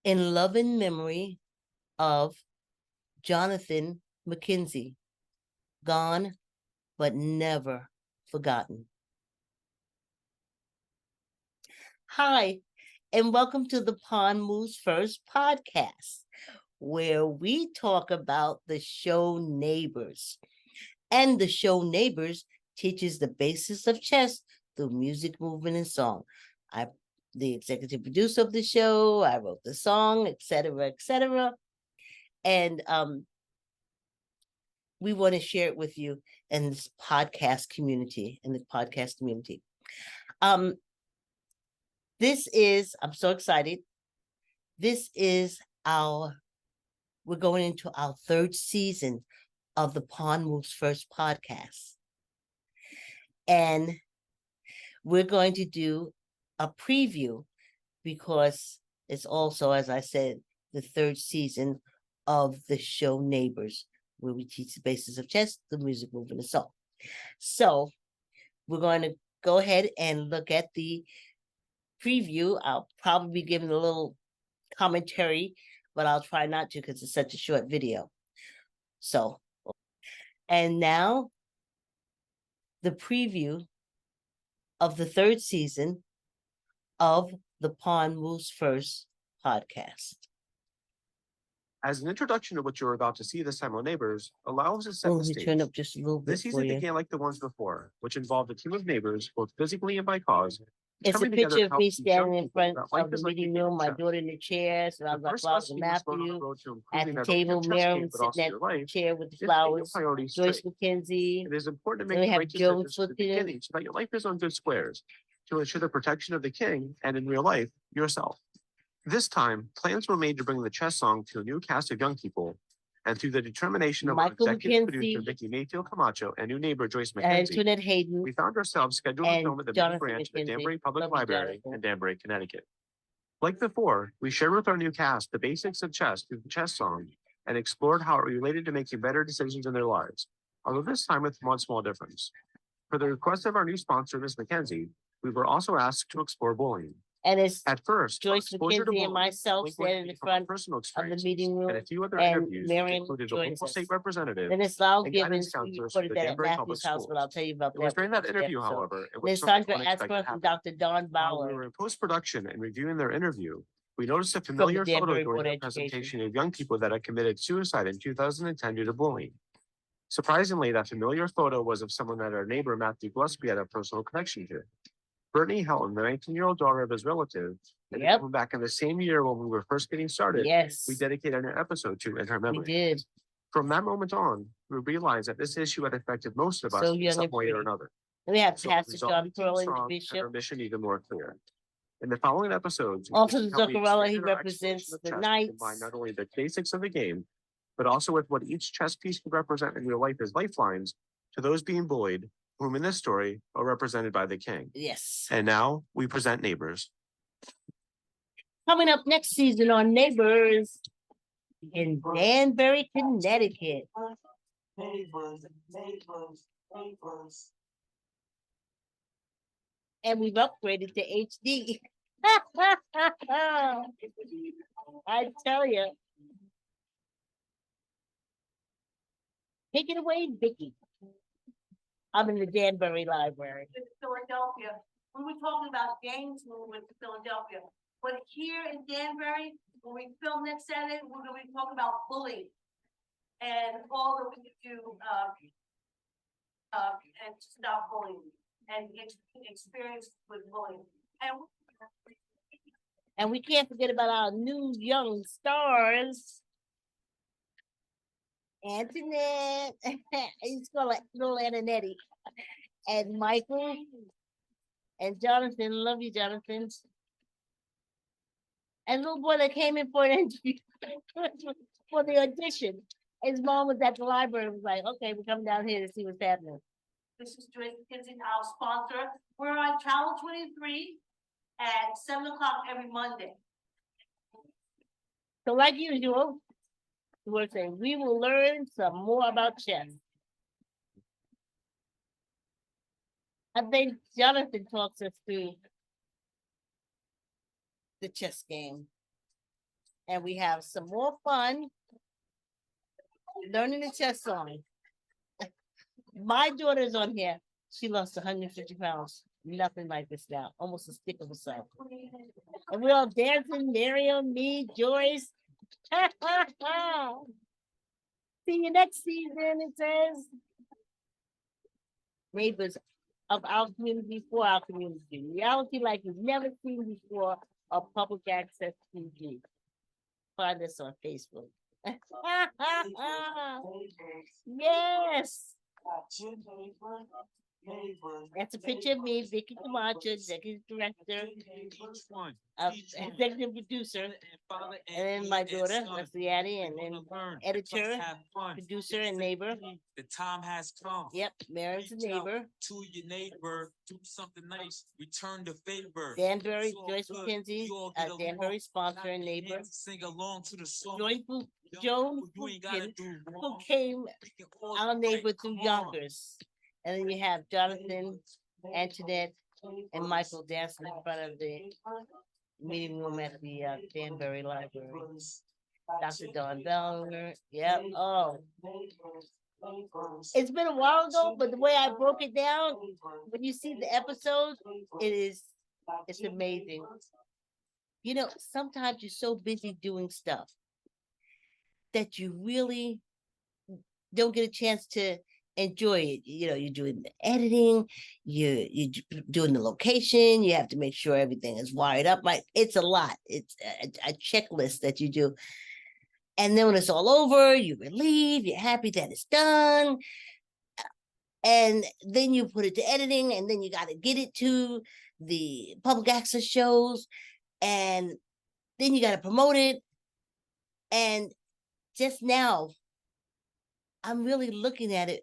in loving memory of Jonathan McKenzie, gone but never forgotten. Hi, and welcome to the Pond Moves First podcast, where we talk about the show Neighbors. And the show Neighbors teaches the basics of chess through music, movement, and song. I'm the executive producer of the show. I wrote the song, etc., etc. And we want to share it with you in this podcast community, I'm so excited. We're going into our third season of the Pond Moves First podcast. And we're going to do a preview because it's also, as I said, the third season of the show Neighbors, where we teach the basics of chess, the music, movement, and song. So we're going to go ahead and look at the preview. I'll probably be giving a little commentary, but I'll try not to because it's such a short video. So, and now the preview of the third season of the Pond Moves First podcast. As an introduction to what you're about to see this time on Neighbors, allow us to set the stage. Turn up just a little bit. This season began like the ones before, which involved a team of neighbors, both physically and by cause. It's a picture of me standing in front of the meeting room, my daughter in the chair, so I've got flowers and Matthew at the table, Miriam sitting at the chair with the flowers, Joyce McKenzie. It is important to Then make we have great Joe decisions at the beginning so that your life is on good squares, to ensure the protection of the king and in real life, yourself. This time, plans were made to bring the chess song to a new cast of young people, and through the determination of our executive producer Vicky Mayfield Camacho and new neighbor Joyce Antoinette Hayden, we found ourselves scheduled to film at the main branch of the Danbury Public Library in Danbury, Connecticut. Like before, we shared with our new cast the basics of chess through the chess song and explored how it related to making better decisions in their lives, although this time with one small difference. For the request of our new sponsor, Ms. McKenzie, we were also asked to explore bullying. And it's at first, Joyce McKenzie and myself standing in front of the meeting room, and a few other and interviews Miriam included a joins local us. state representative. Then it's Lyle and Gibbons, guidance we counselors recorded for the that at Danbury Public Matthew's house, but Schools. I'll tell you about It was that. during that interview, however, Then Sandra Asper from Dr. Don While we Bauer. were in post-production and reviewing their interview, we noticed a familiar photo during the presentation of young people that had committed suicide in 2010 due to bullying. Surprisingly, that familiar photo was of someone that our neighbor Matthew Gillespie had a personal connection to. Brittany Helton, the 19-year-old daughter of his relative, and back in the same year when we were first getting started, we dedicated an episode to in her memory. We did. From that moment on, we realized that this issue had affected most of us in some way or another. We have Pastor John Perlin, the And bishop. our mission even more clear. In the following episodes, Officer Zuccarello, he represents the Knights. Combine not only the basics of the game, but also with what each chess piece could represent in real life as lifelines to those being bullied, whom in this story are represented by the king. Yes. And now we present Neighbors. Coming up next season on Neighbors in Danbury, Connecticut. And we've upgraded to HD. I tell you. Take it away, Vicky. I'm in the Danbury Library. Philadelphia. We were talking about games when we went to Philadelphia. But here in Danbury, when we film next Saturday, we're going to be talking about bullying and all that we can do and to stop bullying and experience with bullying. And we can't forget about our new young stars. Antoinette, he's called little Antonetti, and Michael, and Jonathan. Love you, Jonathan. And little boy that came in for an interview for the audition. His mom was at the library and was like, okay, we're coming down here to see what's happening. This is Joyce McKenzie, our sponsor. We're on Channel 23 at 7 o'clock every Monday. So like usual, we're saying we will learn some more about chess. I think Jonathan talks us through the chess game. And we have some more fun learning the chess song. My daughter's on here. She lost 150 pounds. Nothing like this now. Almost a stick of a salt. And we're all dancing, Miriam, me, Joyce. See you next season, it says. Neighbors of our community for our community. Reality like you've never seen before of public access TV. Find us on Facebook. Yes. That's a picture of me, Vicky Camacho, executive director, executive producer, and then my daughter, Leslie Addy, and then editor, producer, and neighbor. The time has come. Yep, Mary's a neighbor. To your neighbor, do something nice, return the favor. Danbury, It's all Joyce good. McKenzie, You all get Danbury along. sponsor Clap and your neighbor. hands, sing along to the song. Joan You ain't gotta do who wrong. came Make it all our right. neighbor through Come on. Yonkers. And then you have Jonathan, Antoinette, and Michael dancing in front of the meeting room at the Danbury Library. Dr. Don Bellinger, yep, oh. It's been a while ago, but the way I broke it down, when you see the episodes, it's amazing. You know, sometimes you're so busy doing stuff that you really don't get a chance to enjoy it. You know, you're doing the editing, you're doing the location, you have to make sure everything is wired up right. It's a lot. It's a checklist that you do. And then when it's all over, you relieve, you're happy that it's done. And then you put it to editing, and then you got to get it to the public access shows, and then you got to promote it. And just now, I'm really looking at it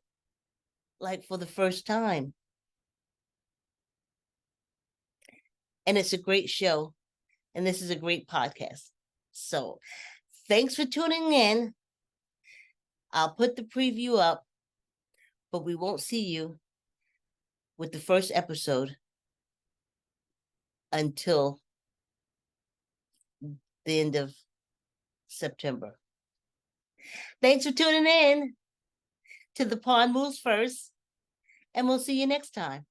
like for the first time. And it's a great show. And this is a great podcast. So thanks for tuning in. I'll put the preview up, but we won't see you with the first episode until the end of September. Thanks for tuning in to The Pawn Moves First, and we'll see you next time.